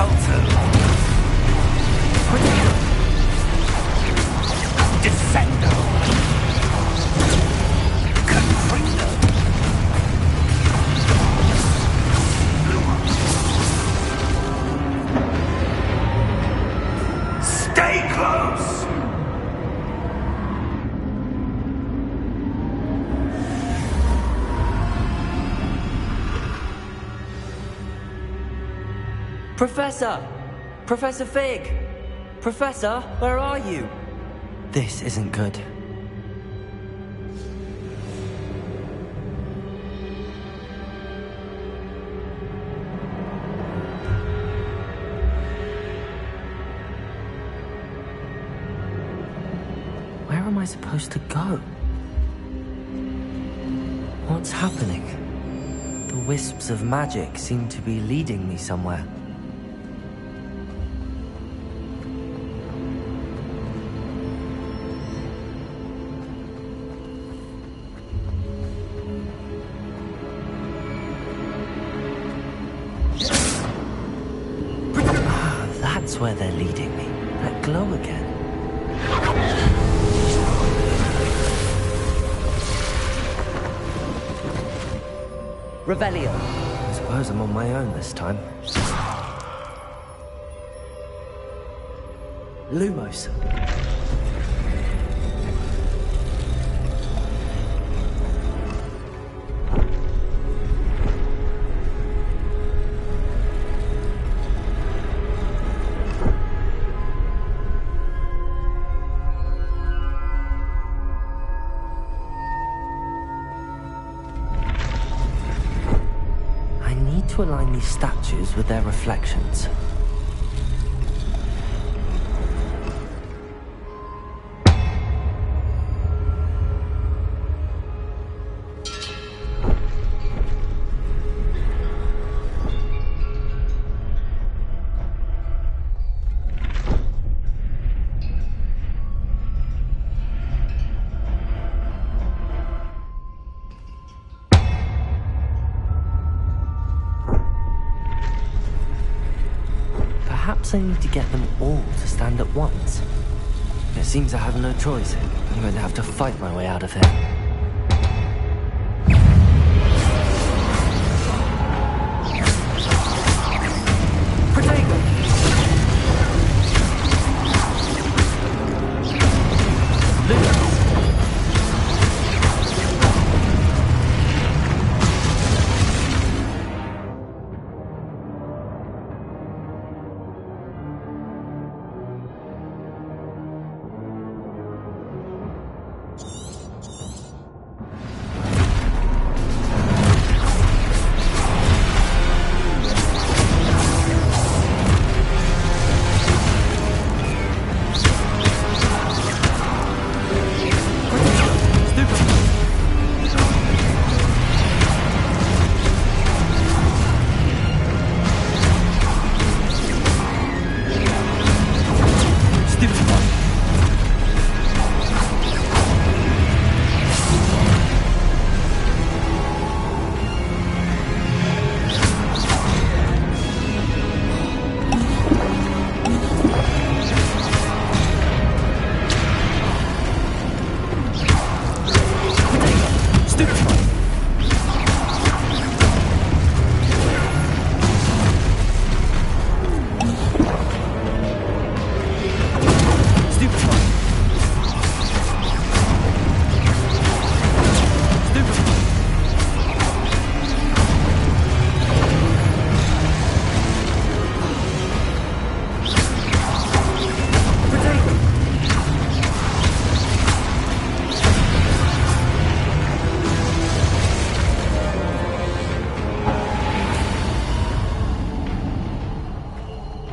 Totem. Descendo. Confringo. Stay close! Professor! Professor Fig! Professor, where are you? This isn't good. Where am I supposed to go? What's happening? The wisps of magic seem to be leading me somewhere. That's where they're leading me. That glow again. Revelio. I suppose I'm on my own this time. Lumos. To align these statues with their reflections. Perhaps I need to get them all to stand at once. It seems I have no choice. I'm going to have to fight my way out of here.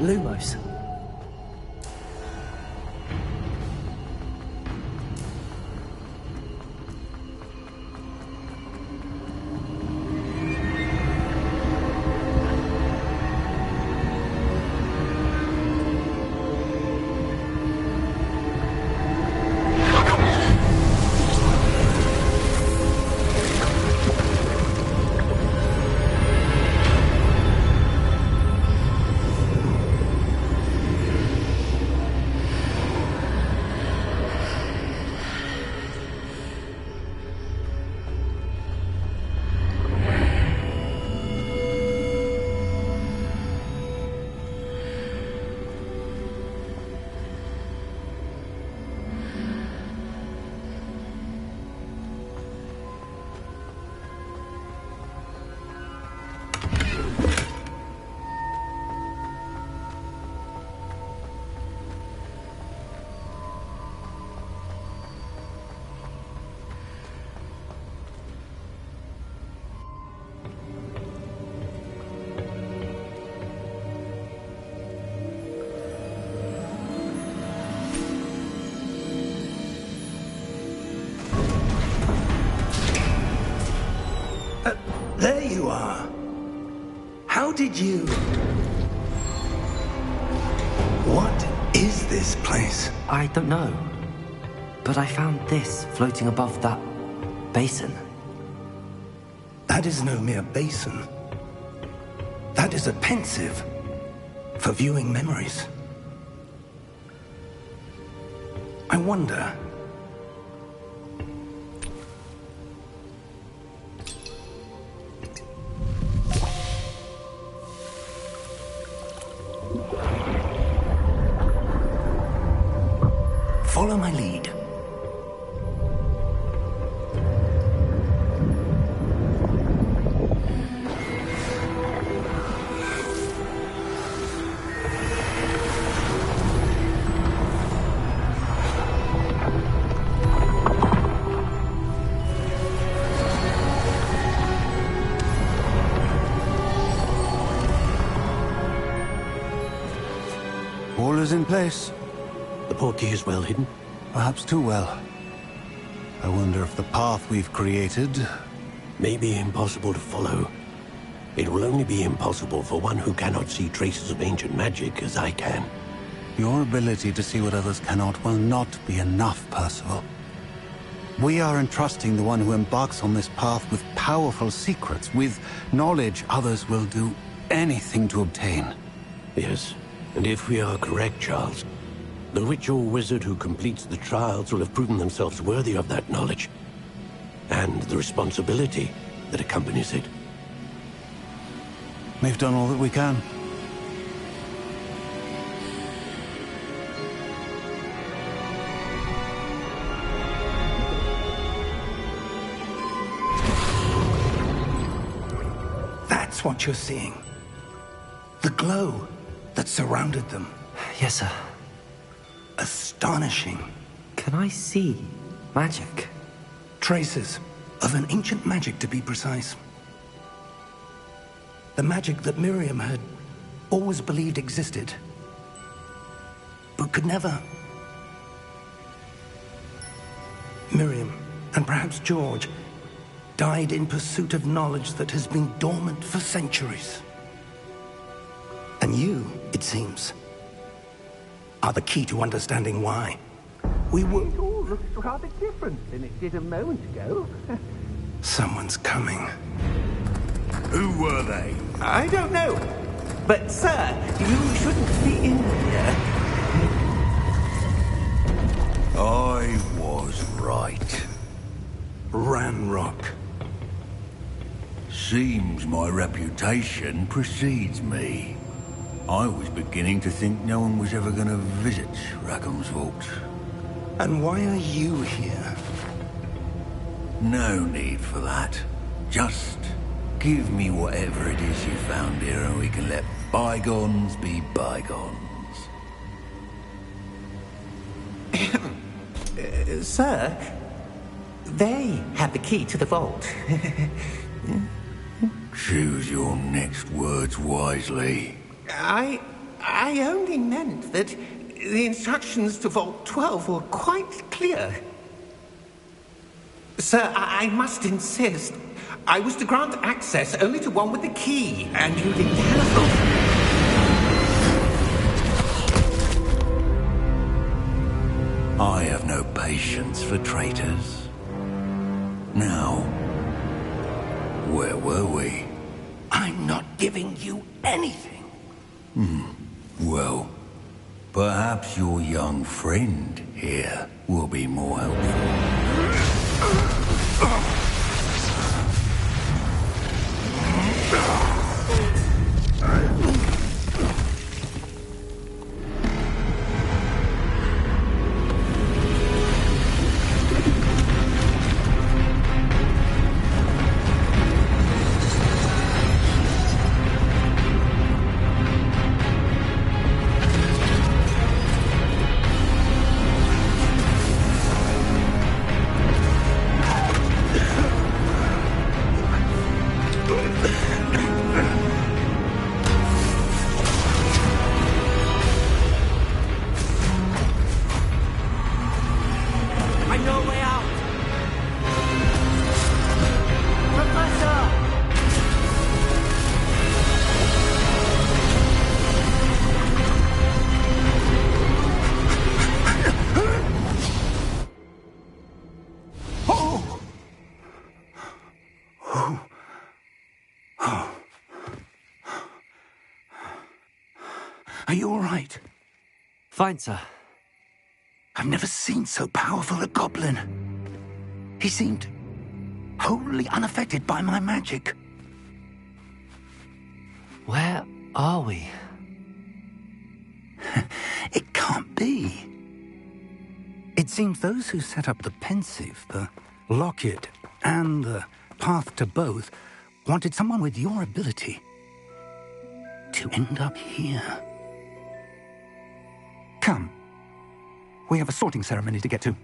Lumos. did you? What is this place? I don't know. But I found this floating above that basin. That is no mere basin. That is a pensive for viewing memories. I wonder... Follow my lead. All is in place. The portkey is well hidden? Perhaps too well. I wonder if the path we've created... May be impossible to follow. It will only be impossible for one who cannot see traces of ancient magic as I can. Your ability to see what others cannot will not be enough, Percival. We are entrusting the one who embarks on this path with powerful secrets, with knowledge others will do anything to obtain. Yes, and if we are correct, Charles, the witch or wizard who completes the trials will have proven themselves worthy of that knowledge, and the responsibility that accompanies it. We've done all that we can. That's what you're seeing. The glow that surrounded them. Yes, sir. Astonishing. Can I see magic? Traces of an ancient magic, to be precise. The magic that Miriam had always believed existed, but could never. Miriam, and perhaps George, died in pursuit of knowledge that has been dormant for centuries. And you, it seems, are the key to understanding why. We were... It all looks rather different than it did a moment ago. Someone's coming. Who were they? I don't know. But, sir, you shouldn't be in here. I was right. Ranrock. Seems my reputation precedes me. I was beginning to think no one was ever going to visit Rackham's Vault. And why are you here? No need for that. Just give me whatever it is you found here and we can let bygones be bygones. Sir, they had the key to the vault. Choose your next words wisely. I only meant that the instructions to Vault 12 were quite clear. Sir, I must insist. I was to grant access only to one with the key, and you didn't have I have no patience for traitors. Now, where were we? I'm not giving you anything. Well, perhaps your young friend here will be more helpful. Are you all right? Fine, sir. I've never seen so powerful a goblin. He seemed wholly unaffected by my magic. Where are we? It can't be. It seems those who set up the pensive, the locket, and the path to both wanted someone with your ability to end up here. Come. We have a sorting ceremony to get to.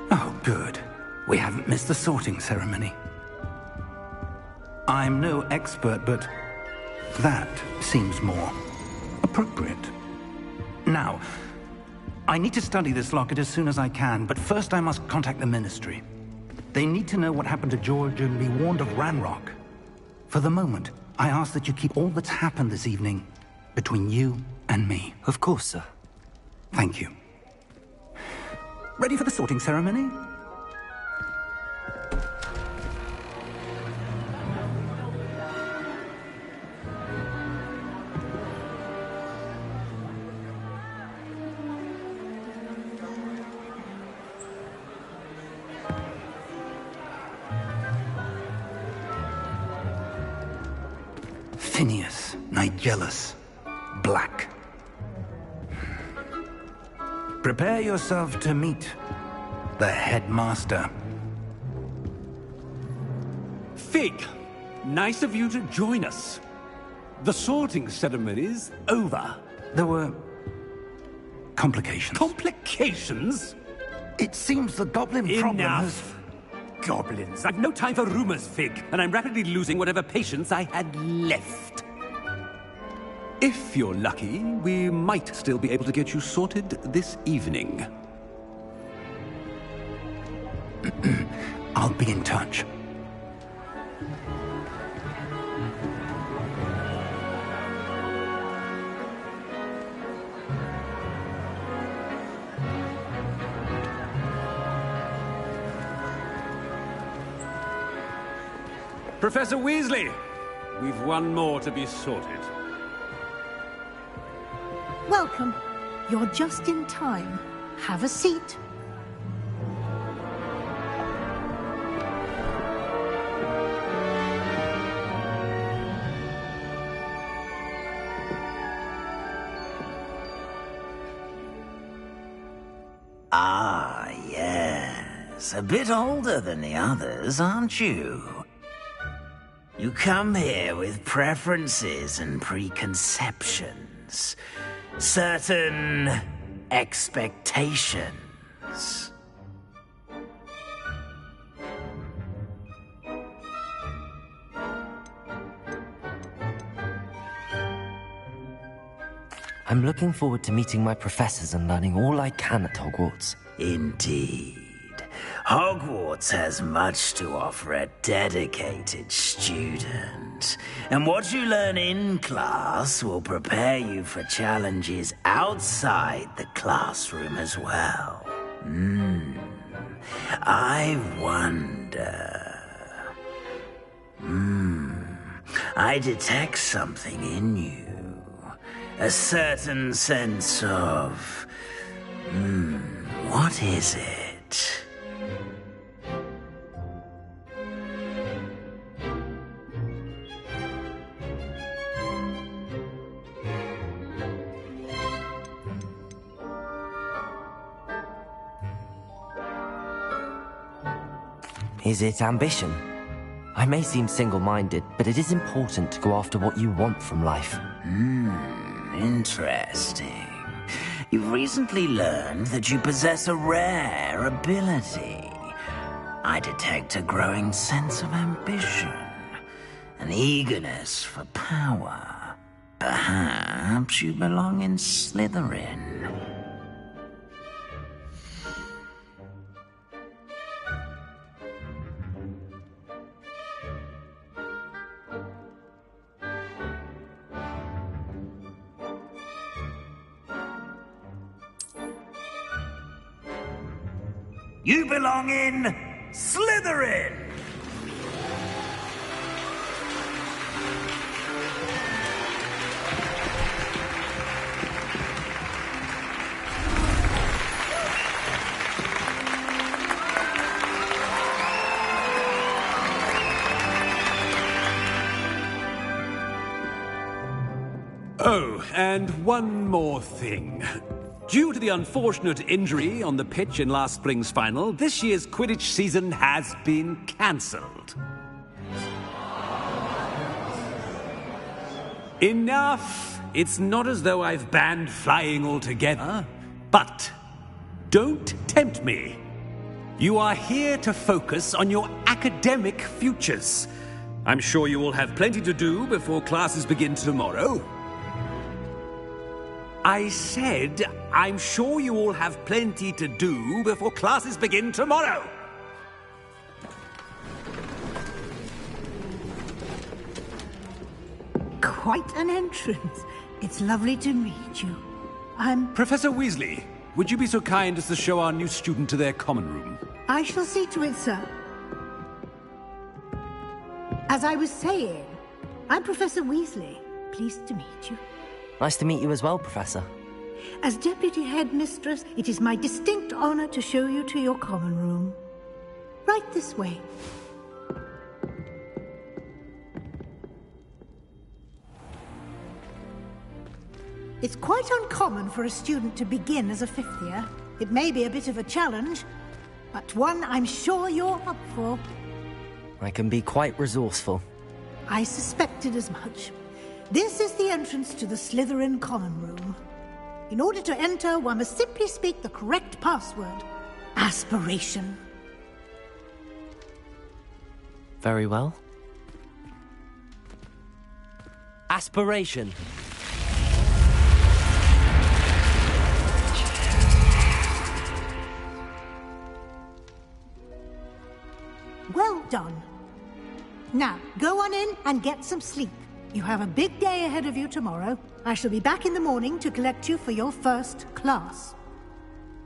Oh, good. We haven't missed the sorting ceremony. I'm no expert, but that seems more appropriate. Now, I need to study this locket as soon as I can, but first I must contact the Ministry. They need to know what happened to George and be warned of Ranrock. For the moment, I ask that you keep all that's happened this evening between you and me. Of course, sir. Thank you. Ready for the sorting ceremony? Phineas, Nigellus, Black. Prepare yourself to meet the headmaster. Fig, nice of you to join us. The sorting ceremony's over. There were complications. Complications? It seems the goblin problem has... Enough! Goblins. I've no time for rumors, Fig, and I'm rapidly losing whatever patience I had left. If you're lucky, we might still be able to get you sorted this evening. I'll be in touch. Professor Weasley, we've one more to be sorted. Welcome. You're just in time. Have a seat. Ah, yes. A bit older than the others, aren't you? You come here with preferences and preconceptions. Certain expectations. I'm looking forward to meeting my professors and learning all I can at Hogwarts. Indeed. Hogwarts has much to offer a dedicated student. And what you learn in class will prepare you for challenges outside the classroom as well. I wonder... I detect something in you. A certain sense of... what is it? Is it ambition? I may seem single-minded, but it is important to go after what you want from life. Interesting. You've recently learned that you possess a rare ability. I detect a growing sense of ambition, an eagerness for power. Perhaps you belong in Slytherin. You belong in Slytherin! Oh, and one more thing. Due to the unfortunate injury on the pitch in last spring's final, this year's Quidditch season has been cancelled. Enough! It's not as though I've banned flying altogether, but don't tempt me. You are here to focus on your academic futures. I'm sure you will have plenty to do before classes begin tomorrow. I said, I'm sure you all have plenty to do before classes begin tomorrow. Quite an entrance. It's lovely to meet you. I'm... Professor Weasley, would you be so kind as to show our new student to their common room? I shall see to it, sir. As I was saying, I'm Professor Weasley. Pleased to meet you. Nice to meet you as well, Professor. As Deputy Headmistress, it is my distinct honor to show you to your common room. Right this way. It's quite uncommon for a student to begin as a fifth year. It may be a bit of a challenge, but one I'm sure you're up for. I can be quite resourceful. I suspected as much. This is the entrance to the Slytherin common room. In order to enter, one must simply speak the correct password. Aspiration. Very well. Aspiration. Well done. Now, go on in and get some sleep. You have a big day ahead of you tomorrow. I shall be back in the morning to collect you for your first class.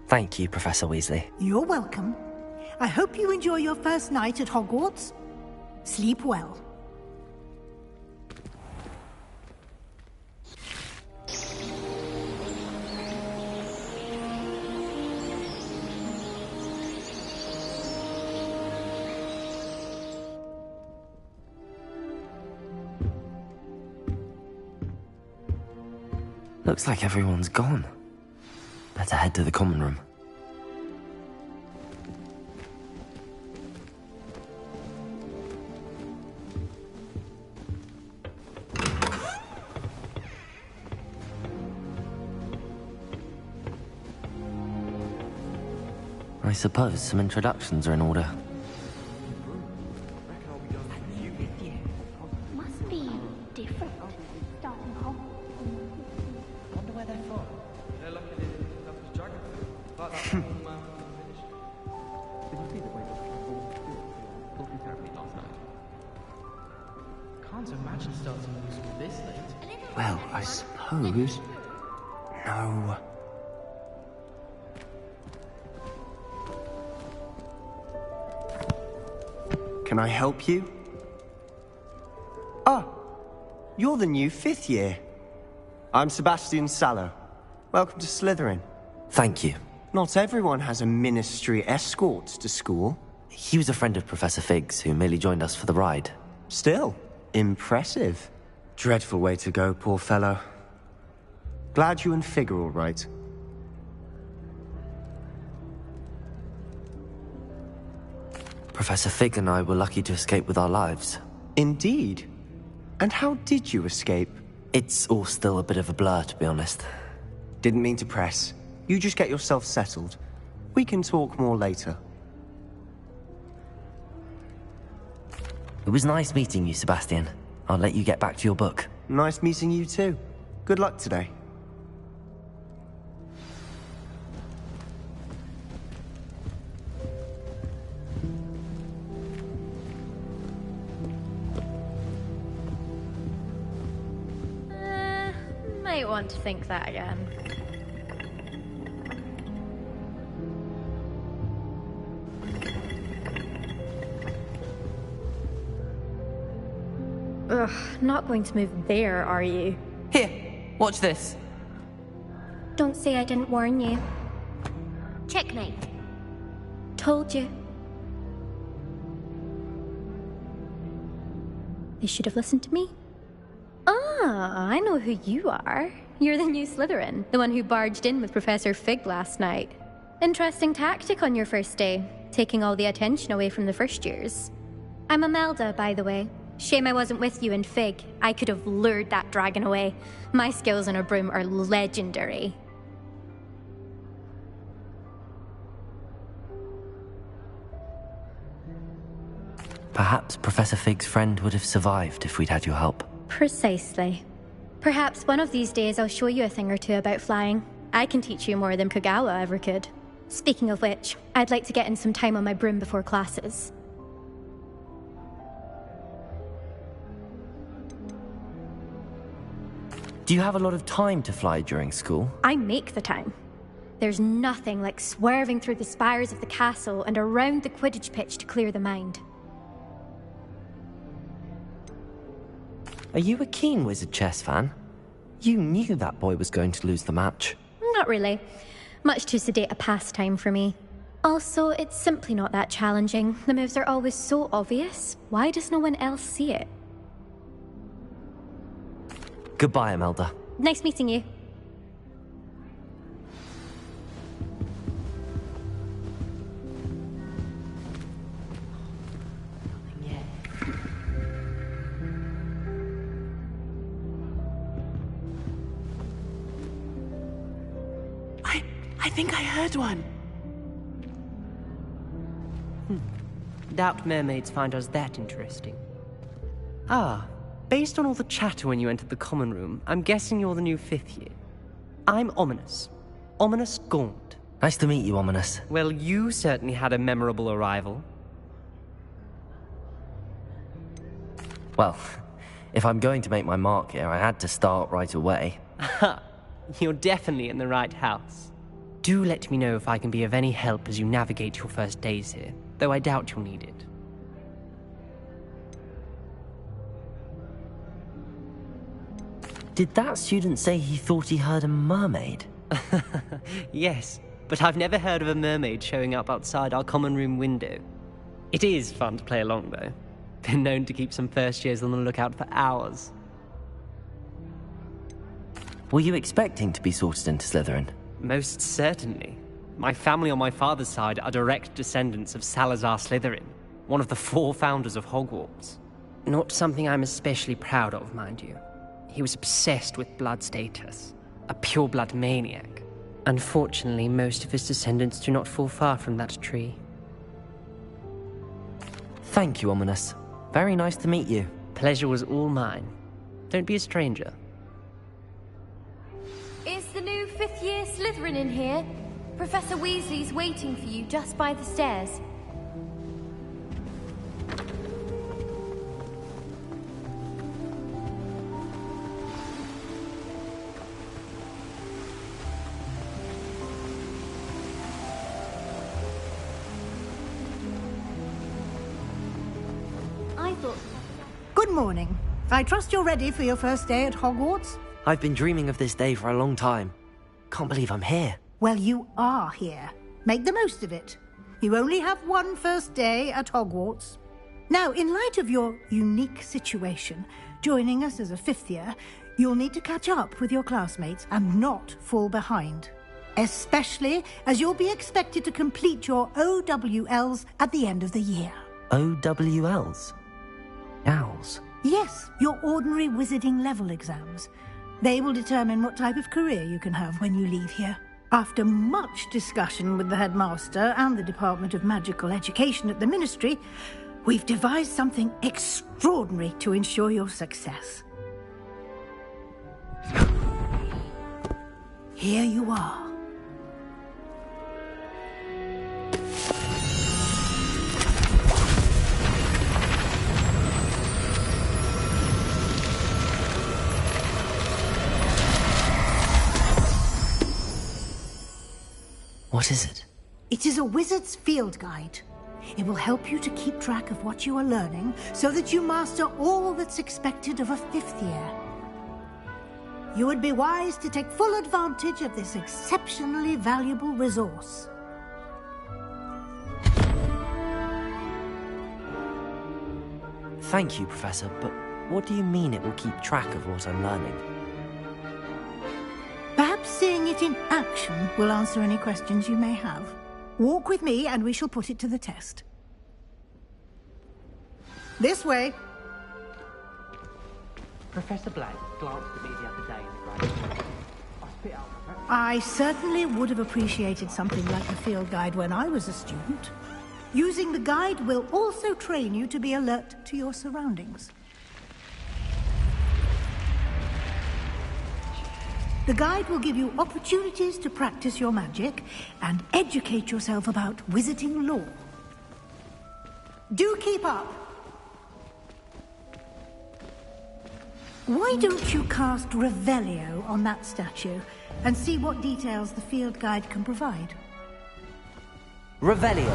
Thank you, Professor Weasley. You're welcome. I hope you enjoy your first night at Hogwarts. Sleep well. Looks like everyone's gone. Better head to the common room. I suppose some introductions are in order. Must be different. Starting off. Wonder where they're from. They're like a dragon. Like that film, finished. Did you see the way the talking terribly last night? Can't imagine starting a musical this late. Well, I suppose... No. Can I help you? Ah, you're the new fifth year. I'm Sebastian Sallow. Welcome to Slytherin. Thank you. Not everyone has a ministry escort to school. He was a friend of Professor Fig's who merely joined us for the ride. Still, impressive. Dreadful way to go, poor fellow. Glad you and Fig are all right. Professor Fig and I were lucky to escape with our lives. Indeed. And how did you escape? It's all still a bit of a blur, to be honest. Didn't mean to press. You just get yourself settled. We can talk more later. It was nice meeting you, Sebastian. I'll let you get back to your book. Nice meeting you too. Good luck today. Might want to think that again. Ugh, not going to move there, are you? Here, watch this. Don't say I didn't warn you. Checkmate. Told you. They should have listened to me. Ah, I know who you are. You're the new Slytherin, the one who barged in with Professor Fig last night. Interesting tactic on your first day, taking all the attention away from the first years. I'm Imelda, by the way. Shame I wasn't with you in Fig. I could have lured that dragon away. My skills on a broom are legendary. Perhaps Professor Fig's friend would have survived if we'd had your help. Precisely. Perhaps one of these days I'll show you a thing or two about flying. I can teach you more than Kogawa ever could. Speaking of which, I'd like to get in some time on my broom before classes. Do you have a lot of time to fly during school? I make the time. There's nothing like swerving through the spires of the castle and around the Quidditch pitch to clear the mind. Are you a keen Wizard chess fan? You knew that boy was going to lose the match. Not really. Much too sedate a pastime for me. Also, it's simply not that challenging. The moves are always so obvious. Why does no one else see it? Goodbye, Imelda. Nice meeting you. I think I heard one. Doubt mermaids find us that interesting. Ah, based on all the chatter when you entered the common room, I'm guessing you're the new 5th year. I'm Ominous. Ominous Gaunt. Nice to meet you, Ominous. Well, you certainly had a memorable arrival. Well, if I'm going to make my mark here, I had to start right away. Ha! You're definitely in the right house. Do let me know if I can be of any help as you navigate your first days here, though I doubt you'll need it. Did that student say he thought he heard a mermaid? Yes, but I've never heard of a mermaid showing up outside our common room window. It is fun to play along, though. Been known to keep some first years on the lookout for hours. Were you expecting to be sorted into Slytherin? Most certainly. My family on my father's side are direct descendants of Salazar Slytherin, one of the 4 founders of Hogwarts. Not something I'm especially proud of, mind you. He was obsessed with blood status, a pure-blood maniac. Unfortunately, most of his descendants do not fall far from that tree. Thank you, Ominous. Very nice to meet you. Pleasure was all mine. Don't be a stranger. Is the new 5th year Slytherin in here? Professor Weasley's waiting for you just by the stairs. Good morning. I trust you're ready for your first day at Hogwarts? I've been dreaming of this day for a long time. Can't believe I'm here. Well, you are here. Make the most of it. You only have one first day at Hogwarts. Now, in light of your unique situation, joining us as a fifth year, you'll need to catch up with your classmates and not fall behind. Especially as you'll be expected to complete your OWLs at the end of the year. OWLs? Owls? Yes, your ordinary wizarding level exams. They will determine what type of career you can have when you leave here. After much discussion with the headmaster and the Department of Magical Education at the Ministry, we've devised something extraordinary to ensure your success. Here you are. What is it? It is a wizard's field guide. It will help you to keep track of what you are learning so that you master all that's expected of a fifth year. You would be wise to take full advantage of this exceptionally valuable resource. Thank you, Professor, but what do you mean it will keep track of what I'm learning? Perhaps seeing it in action will answer any questions you may have. Walk with me and we shall put it to the test. This way. Professor Black glanced at me the other day in the graduate. I spit out. I certainly would have appreciated something like the field guide when I was a student. Using the guide will also train you to be alert to your surroundings. The guide will give you opportunities to practice your magic and educate yourself about wizarding lore. Do keep up! Why don't you cast Revelio on that statue and see what details the field guide can provide? Revelio.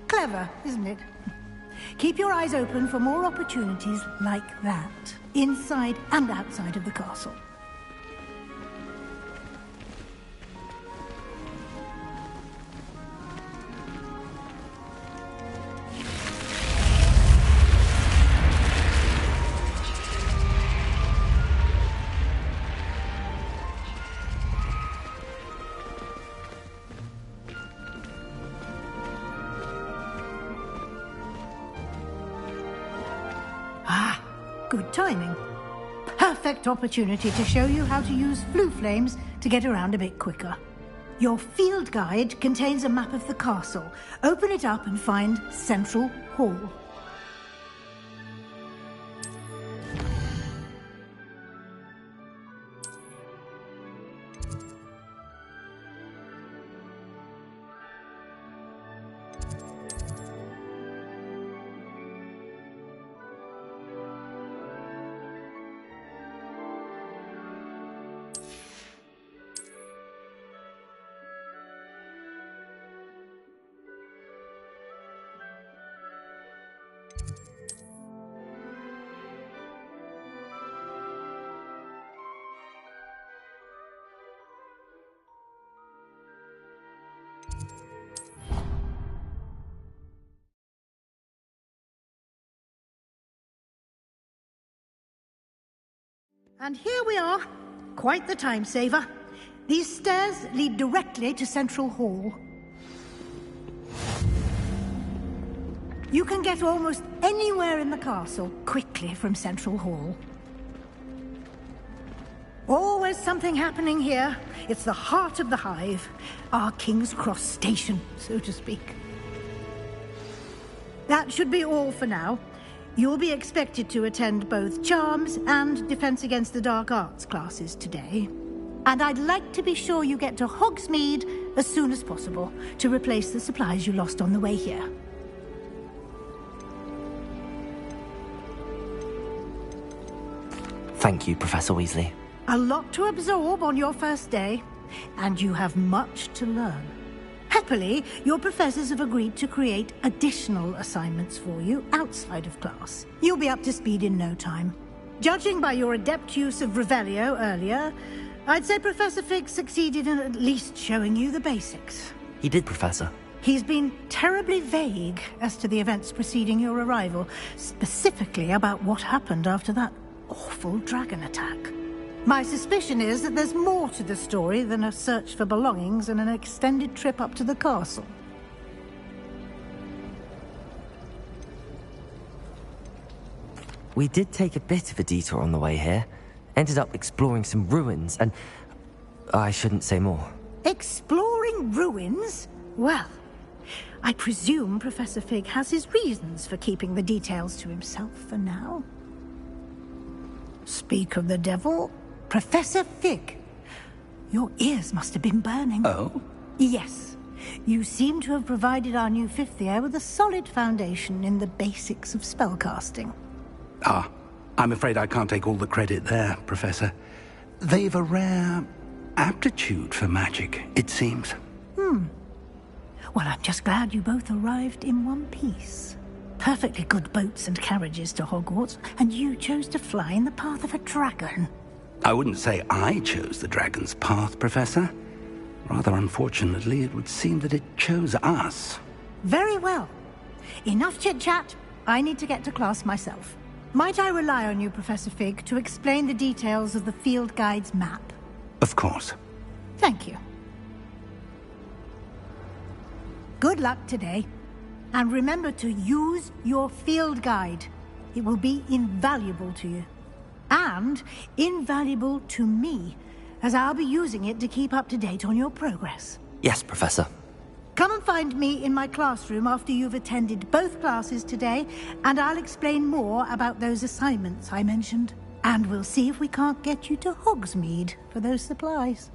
Clever, isn't it? Keep your eyes open for more opportunities like that, inside and outside of the castle. Good timing. Perfect opportunity to show you how to use flue flames to get around a bit quicker. Your field guide contains a map of the castle. Open it up and find Central Hall. And here we are. Quite the time saver. These stairs lead directly to Central Hall. You can get almost anywhere in the castle quickly from Central Hall. Always something happening here. It's the heart of the hive. Our King's Cross station, so to speak. That should be all for now. You'll be expected to attend both Charms and Defense Against the Dark Arts classes today. And I'd like to be sure you get to Hogsmeade as soon as possible to replace the supplies you lost on the way here. Thank you, Professor Weasley. A lot to absorb on your first day, and you have much to learn. Happily, your professors have agreed to create additional assignments for you outside of class. You'll be up to speed in no time. Judging by your adept use of Revelio earlier, I'd say Professor Fig succeeded in at least showing you the basics. He did, Professor. He's been terribly vague as to the events preceding your arrival, specifically about what happened after that awful dragon attack. My suspicion is that there's more to the story than a search for belongings and an extended trip up to the castle. We did take a bit of a detour on the way here. Ended up exploring some ruins and... I shouldn't say more. Exploring ruins? Well, I presume Professor Fig has his reasons for keeping the details to himself for now. Speak of the devil... Professor Fig, your ears must have been burning. Oh? Yes. You seem to have provided our new fifth year with a solid foundation in the basics of spellcasting. Ah, I'm afraid I can't take all the credit there, Professor. They've a rare aptitude for magic, it seems. Well, I'm just glad you both arrived in one piece. Perfectly good boats and carriages to Hogwarts, and you chose to fly in the path of a dragon. I wouldn't say I chose the dragon's path, Professor. Rather unfortunately, it would seem that it chose us. Very well. Enough chit-chat. I need to get to class myself. Might I rely on you, Professor Fig, to explain the details of the field guide's map? Of course. Thank you. Good luck today. And remember to use your field guide. It will be invaluable to you. And invaluable to me, as I'll be using it to keep up to date on your progress. Yes, Professor. Come and find me in my classroom after you've attended both classes today, and I'll explain more about those assignments I mentioned. And we'll see if we can't get you to Hogsmeade for those supplies.